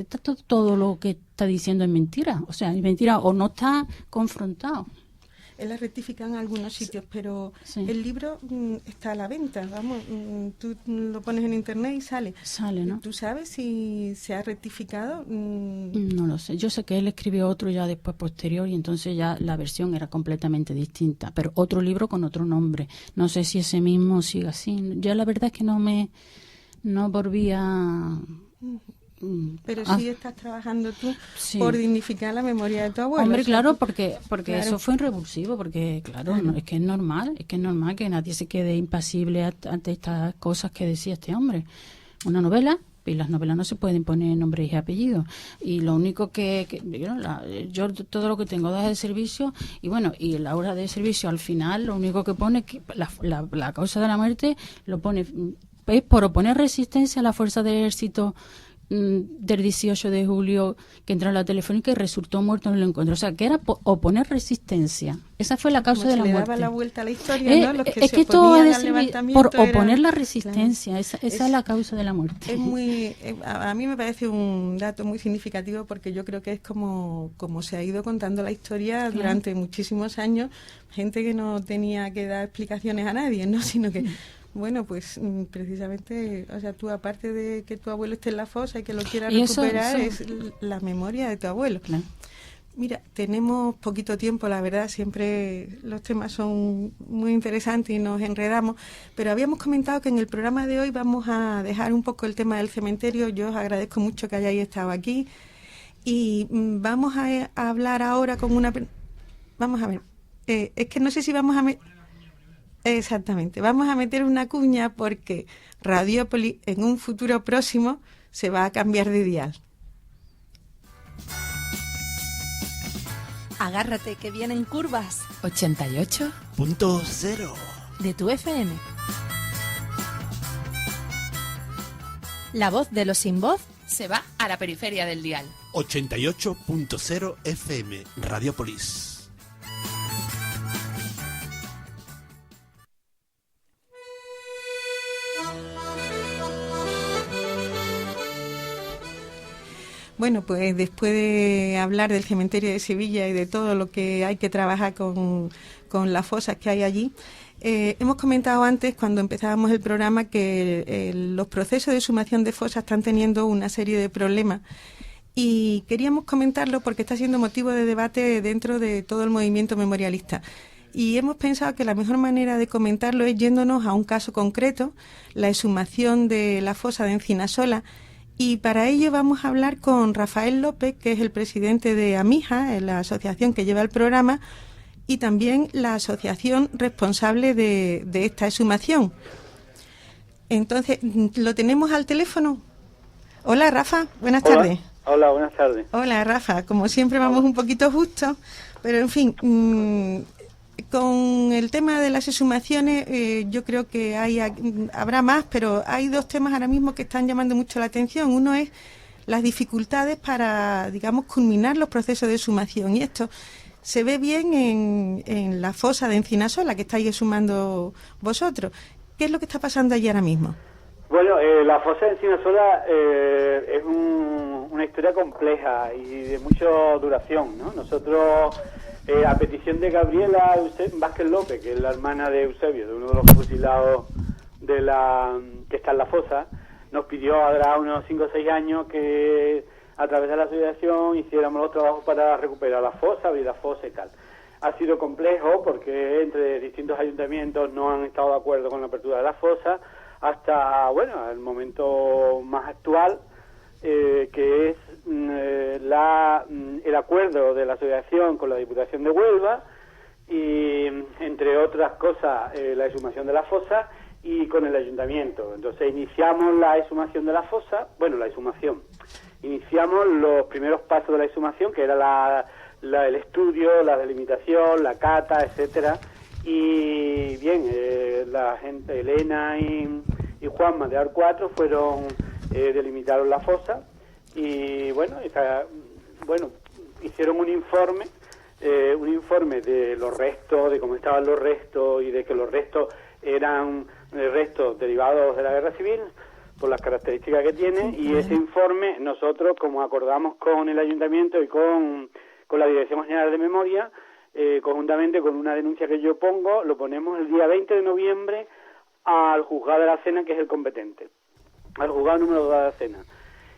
todo lo que está diciendo es mentira. O sea, es mentira o no está confrontado. Él la rectifica en algunos sitios, pero Sí. el libro está a la venta, vamos, tú lo pones en internet y sale. Sale, ¿no? ¿Tú sabes si se ha rectificado? No lo sé. Yo sé que él escribió otro ya después posterior y entonces ya la versión era completamente distinta, pero otro libro con otro nombre. No sé si ese mismo sigue así. Yo la verdad es que no volví a... Pero Ah. sí estás trabajando tú Sí. por dignificar la memoria de tu abuelo. Hombre, o sea, claro, porque claro. eso fue revulsivo, porque claro, no, es que es normal que nadie se quede impasible ante estas cosas que decía este hombre. Una novela, y las novelas no se pueden poner nombres y apellidos, y lo único yo todo lo que tengo da de servicio, y bueno, y la hora de servicio al final lo único que pone es que la causa de la muerte lo pone es por oponer resistencia a la fuerza del ejército del 18 de julio que entró en la telefónica y resultó muerto en el encuentro. O sea, que era oponer resistencia. Esa fue la causa como de la se le muerte. daba la vuelta a la historia, ¿no? Los que Es se que todo oponían ha al de servir levantamiento por oponer eran- la resistencia. Claro. Esa es la causa de la muerte. Es muy, a mí me parece un dato muy significativo porque yo creo que es como se ha ido contando la historia durante muchísimos años, gente que no tenía que dar explicaciones a nadie, ¿no? Sino que, bueno, pues precisamente, o sea, tú aparte de que tu abuelo esté en la fosa y que lo quieras Y eso- recuperar, eso- es la memoria de tu abuelo. Claro. Mira, tenemos poquito tiempo, la verdad, siempre los temas son muy interesantes y nos enredamos, pero habíamos comentado que en el programa de hoy vamos a dejar un poco el tema del cementerio. Yo os agradezco mucho que hayáis estado aquí y vamos a hablar ahora con una... Vamos a ver, es que no sé si vamos a... Exactamente, vamos a meter una cuña porque Radiópolis en un futuro próximo se va a cambiar de dial. Agárrate que vienen curvas 88.0 de tu FM. La voz de los sin voz se va a la periferia del dial. 88.0 FM Radiopolis. Bueno, pues después de hablar del cementerio de Sevilla y de todo lo que hay que trabajar con las fosas que hay allí, hemos comentado antes, cuando empezábamos el programa, que los procesos de exhumación de fosas están teniendo una serie de problemas y queríamos comentarlo porque está siendo motivo de debate dentro de todo el movimiento memorialista. Y hemos pensado que la mejor manera de comentarlo es yéndonos a un caso concreto, la exhumación de la fosa de Encinasola. Y para ello vamos a hablar con Rafael López, que es el presidente de AMIJA, la asociación que lleva el programa, y también la asociación responsable de esta exhumación. Entonces, ¿lo tenemos al teléfono? Hola, Rafa, buenas tardes. Hola, buenas tardes. Hola, Rafa, como siempre vamos un poquito justos, pero en fin, con el tema de las exhumaciones, yo creo que habrá más, pero hay dos temas ahora mismo que están llamando mucho la atención. Uno es las dificultades para, digamos, culminar los procesos de exhumación. Y esto se ve bien en la fosa de Encinasola, que estáis exhumando vosotros. ¿Qué es lo que está pasando allí ahora mismo? Bueno, la fosa de Encinasola es una historia compleja y de mucha duración, ¿no? Nosotros, a petición de Gabriela Vázquez López, que es la hermana de Eusebio, de uno de los fusilados que está en la fosa, nos pidió ahora unos 5 o 6 años que a través de la asociación hiciéramos los trabajos para recuperar la fosa, abrir la fosa y tal. Ha sido complejo porque entre distintos ayuntamientos no han estado de acuerdo con la apertura de la fosa, hasta, bueno, el momento más actual, que es el acuerdo de la asociación con la Diputación de Huelva y, entre otras cosas, la exhumación de la fosa y con el ayuntamiento. Entonces iniciamos la exhumación de la fosa, iniciamos los primeros pasos de la exhumación, que era el estudio, la delimitación, la cata, etcétera. Y bien, la gente, Elena y Juanma de AR4 delimitaron la fosa y bueno, hicieron un informe de los restos, de cómo estaban los restos y de que los restos eran restos derivados de la guerra civil por las características que tienen. Y ese informe nosotros, como acordamos con el ayuntamiento y con la Dirección General de Memoria, conjuntamente con una denuncia que yo pongo, lo ponemos el día 20 de noviembre al juzgado de Aracena, que es el competente, al juzgado número 2 de Aracena.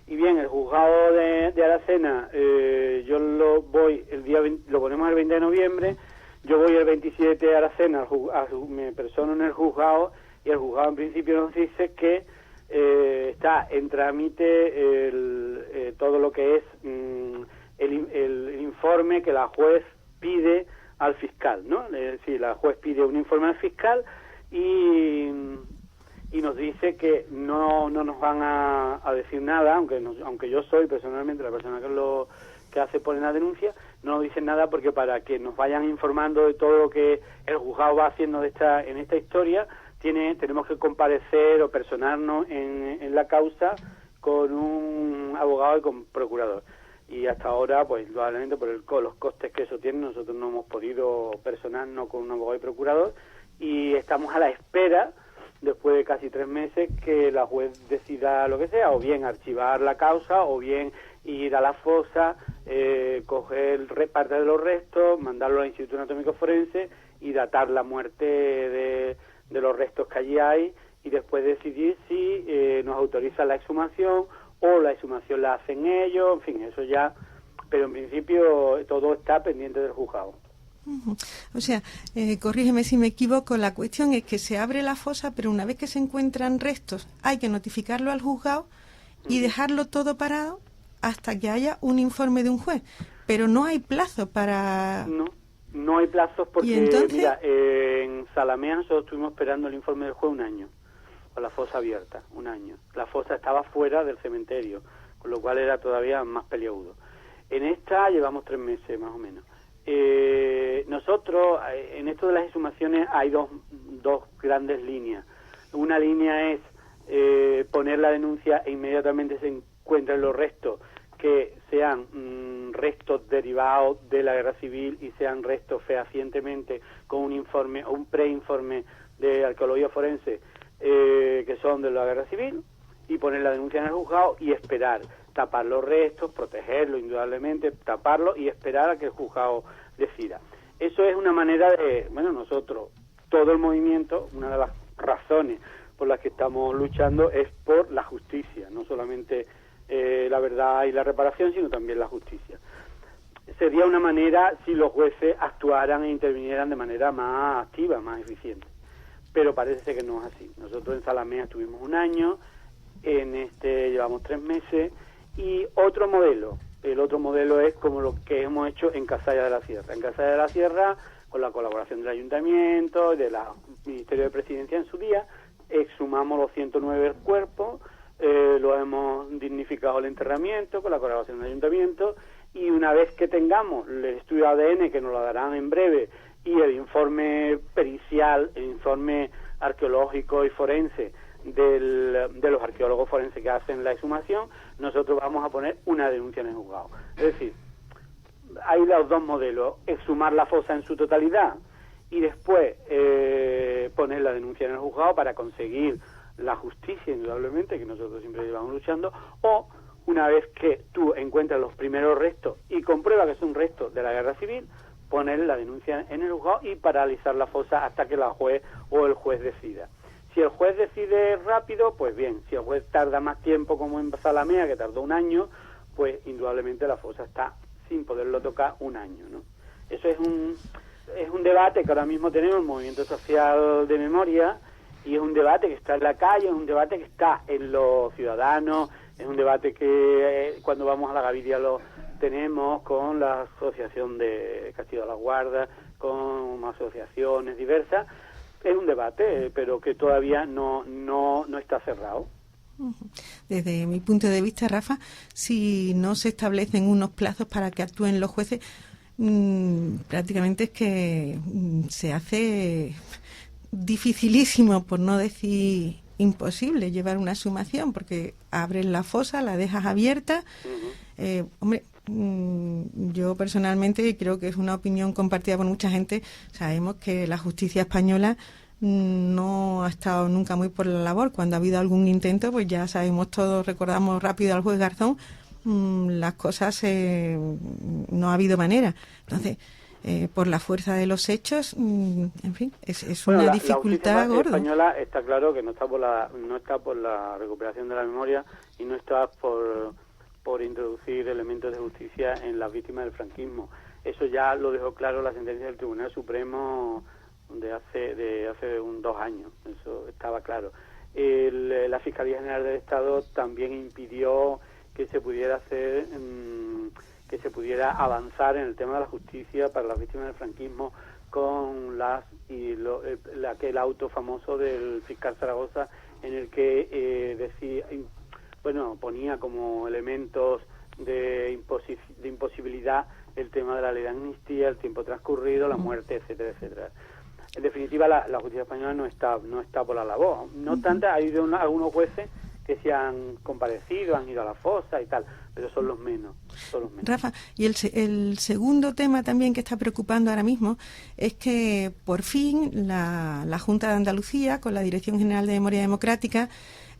Y bien, el juzgado de Aracena, yo lo ponemos el 20 de noviembre, yo voy el 27 a Aracena, me persono en el juzgado, y el juzgado en principio nos dice que está en trámite todo lo que es el informe que la juez pide al fiscal, ¿no? Es decir, la juez pide un informe al fiscal y nos dice que no nos van a decir nada, aunque yo soy personalmente la persona que hace poner la denuncia, no nos dicen nada porque para que nos vayan informando de todo lo que el juzgado va haciendo en esta historia, tenemos que comparecer o personarnos en la causa con un abogado y con procurador. Y hasta ahora, pues probablemente por los costes que eso tiene, nosotros no hemos podido personarnos con un abogado y procurador y estamos a la espera, después de casi 3 meses, que la juez decida lo que sea, o bien archivar la causa, o bien ir a la fosa, coger parte de los restos, mandarlo al Instituto Anatómico Forense y datar la muerte de los restos que allí hay, y después decidir si nos autoriza la exhumación o la exhumación la hacen ellos, en fin, eso ya, pero en principio todo está pendiente del juzgado. O sea, corrígeme si me equivoco, la cuestión es que se abre la fosa, pero una vez que se encuentran restos hay que notificarlo al juzgado y dejarlo todo parado hasta que haya un informe de un juez, pero no hay plazo para... No hay plazos porque, entonces... mira, en Zalamea nosotros estuvimos esperando el informe del juez 1 año, con la fosa abierta, 1 año. La fosa estaba fuera del cementerio, con lo cual era todavía más peliagudo. En esta llevamos 3 meses, más o menos. Nosotros, en esto de las exhumaciones, hay dos grandes líneas. Una línea es poner la denuncia e inmediatamente se encuentran los restos que sean restos derivados de la guerra civil y sean restos fehacientemente con un informe o un preinforme de arqueología forense que son de la guerra civil, y poner la denuncia en el juzgado y esperar, tapar los restos, protegerlo indudablemente, taparlo y esperar a que el juzgado decida. Eso es una manera de, nosotros, todo el movimiento, una de las razones por las que estamos luchando es por la justicia, no solamente la verdad y la reparación, sino también la justicia. Sería una manera si los jueces actuaran e intervinieran de manera más activa, más eficiente. Pero parece que no es así. Nosotros en Zalamea estuvimos 1 año, en este llevamos 3 meses, y otro modelo. El otro modelo es como lo que hemos hecho en Casalla de la Sierra. En Casalla de la Sierra, con la colaboración del Ayuntamiento y del Ministerio de Presidencia en su día, exhumamos los 109 cuerpos, lo hemos dignificado el enterramiento con la colaboración del Ayuntamiento, y una vez que tengamos el estudio ADN, que nos lo darán en breve, y el informe pericial, el informe arqueológico y forense de los arqueólogos forenses que hacen la exhumación, nosotros vamos a poner una denuncia en el juzgado. Es decir, hay los dos modelos: exhumar la fosa en su totalidad y después poner la denuncia en el juzgado para conseguir la justicia, indudablemente, que nosotros siempre llevamos luchando, o una vez que tú encuentras los primeros restos y compruebas que son restos de la guerra civil, poner la denuncia en el juzgado y paralizar la fosa hasta que la juez o el juez decida. Si el juez decide rápido, pues bien. Si el juez tarda más tiempo, como en Zalamea, que tardó 1 año, pues indudablemente la fosa está sin poderlo tocar 1 año, ¿no? Eso es un debate que ahora mismo tenemos el Movimiento Social de Memoria, y es un debate que está en la calle, es un debate que está en los ciudadanos, es un debate que cuando vamos a la Gaviria lo tenemos con la Asociación de Castillo de la Guarda, con asociaciones diversas. Es un debate, pero que todavía no está cerrado. Desde mi punto de vista, Rafa, si no se establecen unos plazos para que actúen los jueces, prácticamente es que se hace dificilísimo, por no decir imposible, llevar una exhumación, porque abres la fosa, la dejas abierta. Hombre, yo personalmente creo que es una opinión compartida por mucha gente. Sabemos que la justicia española no ha estado nunca muy por la labor. Cuando ha habido algún intento, pues ya sabemos todos, recordamos rápido al juez Garzón, las cosas no ha habido manera. Entonces, por la fuerza de los hechos, en fin, es una dificultad gorda. La española está claro que no está por la recuperación de la memoria y no está por introducir elementos de justicia en las víctimas del franquismo. Eso ya lo dejó claro la sentencia del Tribunal Supremo de hace 2 años. Eso estaba claro. La Fiscalía General del Estado también impidió que se pudiera hacer que se pudiera avanzar en el tema de la justicia para las víctimas del franquismo con aquel auto famoso del fiscal Zaragoza, en el que ponía como elementos de imposibilidad el tema de la ley de amnistía, el tiempo transcurrido, la muerte, etcétera, etcétera. En definitiva, la justicia española no está por la labor. No obstante, ha habido algunos jueces que se han comparecido, han ido a la fosa y tal, pero son los menos. Rafa, y el segundo tema también que está preocupando ahora mismo es que por fin la Junta de Andalucía, con la Dirección General de Memoria Democrática,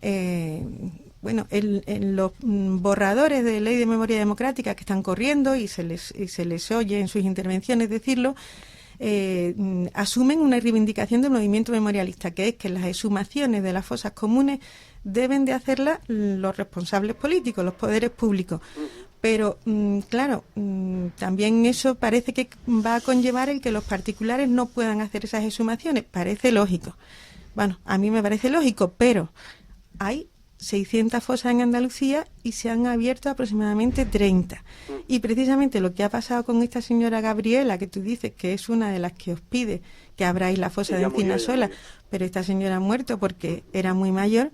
en los borradores de Ley de Memoria Democrática que están corriendo, y se les oye en sus intervenciones decirlo, asumen una reivindicación del movimiento memorialista, que es que las exhumaciones de las fosas comunes deben de hacerlas los responsables políticos, los poderes públicos. Pero, claro, también eso parece que va a conllevar el que los particulares no puedan hacer esas exhumaciones. Parece lógico. Bueno, a mí me parece lógico, pero hay 600 fosas en Andalucía y se han abierto aproximadamente 30. Y precisamente lo que ha pasado con esta señora Gabriela, que tú dices que es una de las que os pide que abráis la fosa de Encinasola, pero esta señora ha muerto porque era muy mayor,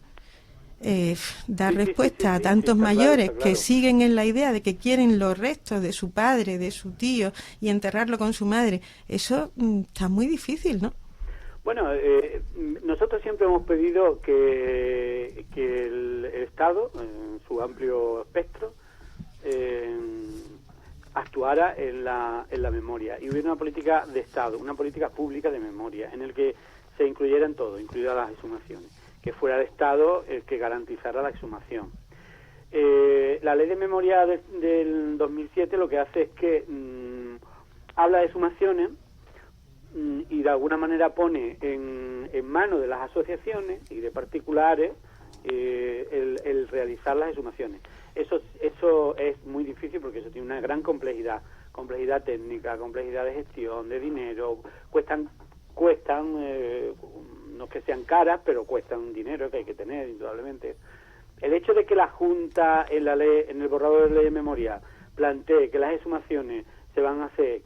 dar respuesta a tantos mayores que siguen en la idea de que quieren los restos de su padre, de su tío, y enterrarlo con su madre, eso está muy difícil, ¿no? Bueno, nosotros siempre hemos pedido que el Estado, en su amplio espectro, actuara en la memoria, y hubiera una política de Estado, una política pública de memoria, en el que se incluyeran todo, incluidas las exhumaciones, que fuera el Estado el que garantizara la exhumación. La ley de memoria del 2007 lo que hace es que habla de exhumaciones y de alguna manera pone en manos de las asociaciones y de particulares el realizar las exhumaciones. Eso es muy difícil porque eso tiene una gran complejidad técnica, complejidad de gestión, de dinero, cuestan no es que sean caras, pero cuestan dinero que hay que tener, indudablemente. El hecho de que la Junta en el borrador de ley de memoria plantee que las exhumaciones se van a hacer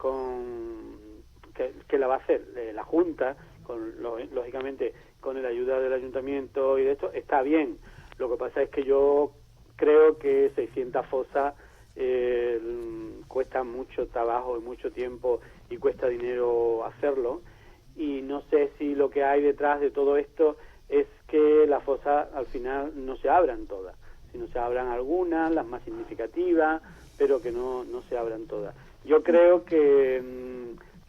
que la va a hacer la Junta, lógicamente con la ayuda del Ayuntamiento y de esto, está bien. Lo que pasa es que yo creo que 600 fosas cuesta mucho trabajo y mucho tiempo y cuesta dinero hacerlo. Y no sé si lo que hay detrás de todo esto es que las fosas al final no se abran todas, sino se abran algunas, las más significativas, pero que no se abran todas. Yo creo que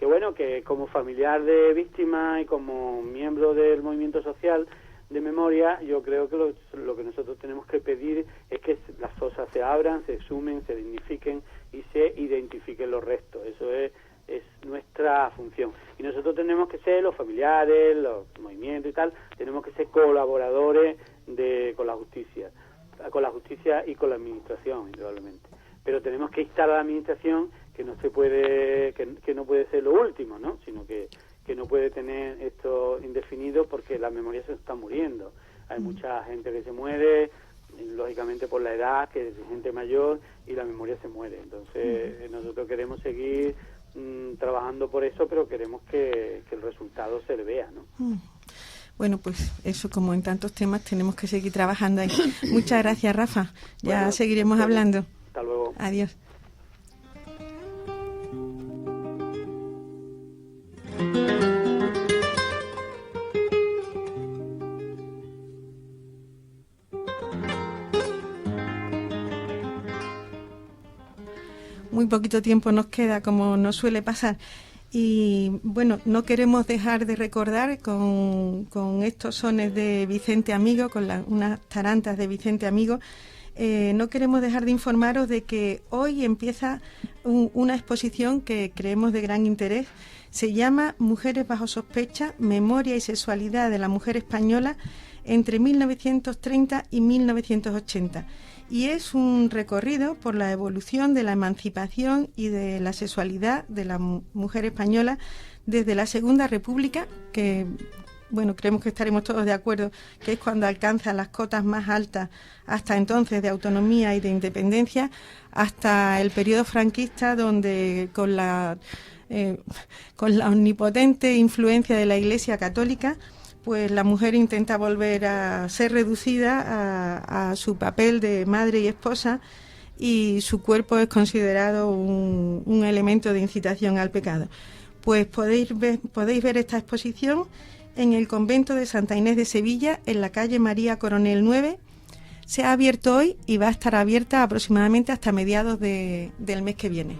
bueno, que como familiar de víctimas y como miembro del movimiento social de memoria, yo creo que lo que nosotros tenemos que pedir es que las fosas se abran, se exhumen, se dignifiquen y se identifiquen los restos. Eso es nuestra función. Y nosotros tenemos que ser, los familiares, los movimientos y tal, tenemos que ser colaboradores con la justicia y con la administración, indudablemente. Pero tenemos que instar a la administración que no puede ser lo último, ¿no? Sino que no puede tener esto indefinido, porque la memoria se está muriendo. Hay mucha gente que se muere, lógicamente por la edad, que es gente mayor, y la memoria se muere. Entonces nosotros queremos seguir trabajando por eso, pero queremos que el resultado se le vea, ¿no? Bueno, pues eso, como en tantos temas, tenemos que seguir trabajando ahí. Muchas gracias, Rafa. Ya Bueno, seguiremos hablando. Hasta luego. Adiós. Muy poquito tiempo nos queda, como nos suele pasar. Y bueno, no queremos dejar de recordar con estos sones de Vicente Amigo, con unas tarantas de Vicente Amigo, no queremos dejar de informaros de que hoy empieza una exposición que creemos de gran interés. Se llama Mujeres bajo sospecha, memoria y sexualidad de la mujer española entre 1930 y 1980. Y es un recorrido por la evolución de la emancipación y de la sexualidad de la mujer española desde la Segunda República, que bueno, creemos que estaremos todos de acuerdo que es cuando alcanza las cotas más altas hasta entonces de autonomía y de independencia, hasta el periodo franquista, donde con la omnipotente influencia de la Iglesia Católica, pues la mujer intenta volver a ser reducida a su papel de madre y esposa, y su cuerpo es considerado un elemento de incitación al pecado. Pues podéis ver esta exposición en el convento de Santa Inés de Sevilla, en la calle María Coronel 9. Se ha abierto hoy y va a estar abierta aproximadamente hasta mediados del mes que viene.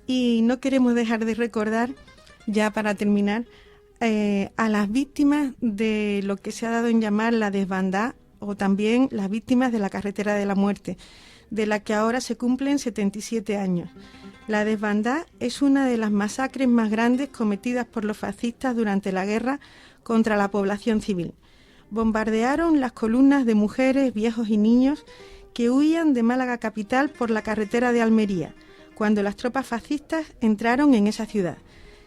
Y no queremos dejar de recordar, ya para terminar, a las víctimas de lo que se ha dado en llamar la desbandada, o también las víctimas de la carretera de la muerte, de la que ahora se cumplen 77 años. La desbandada es una de las masacres más grandes cometidas por los fascistas durante la guerra contra la población civil. Bombardearon las columnas de mujeres, viejos y niños que huían de Málaga capital por la carretera de Almería, cuando las tropas fascistas entraron en esa ciudad.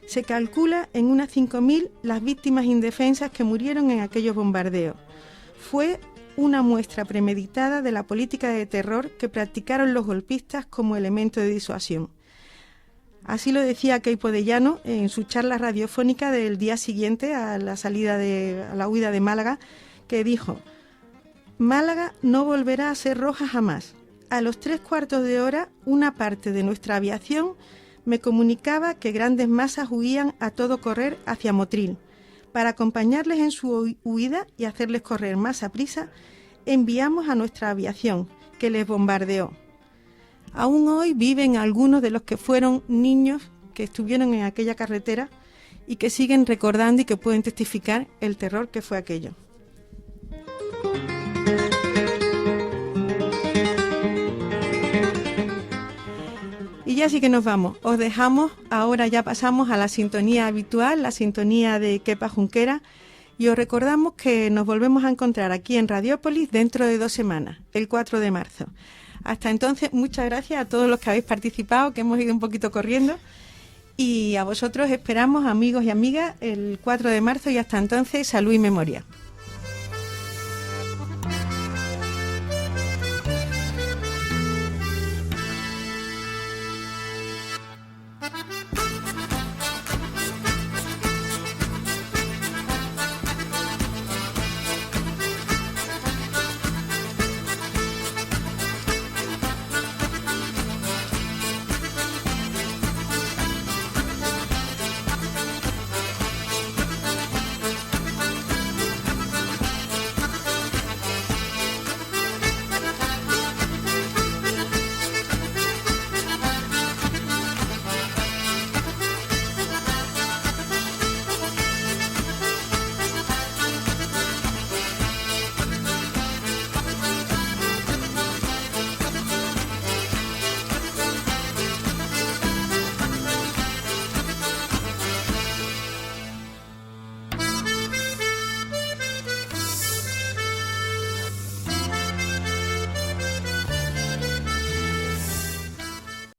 Se calcula en unas 5.000 las víctimas indefensas que murieron en aquellos bombardeos. Fue una muestra premeditada de la política de terror que practicaron los golpistas como elemento de disuasión. Así lo decía Queipo de Llano en su charla radiofónica del día siguiente a la huida de Málaga, que dijo: Málaga no volverá a ser roja jamás. A los 3/4 de hora, una parte de nuestra aviación me comunicaba que grandes masas huían a todo correr hacia Motril. Para acompañarles en su huida y hacerles correr más a prisa, enviamos a nuestra aviación, que les bombardeó. Aún hoy viven algunos de los que fueron niños que estuvieron en aquella carretera y que siguen recordando y que pueden testificar el terror que fue aquello. Y ya sí que nos vamos. Os dejamos, ahora ya pasamos a la sintonía habitual, la sintonía de Kepa Junquera, y os recordamos que nos volvemos a encontrar aquí en Radiópolis dentro de 2 semanas, el 4 de marzo. Hasta entonces, muchas gracias a todos los que habéis participado, que hemos ido un poquito corriendo, y a vosotros esperamos, amigos y amigas, el 4 de marzo, y hasta entonces, salud y memoria.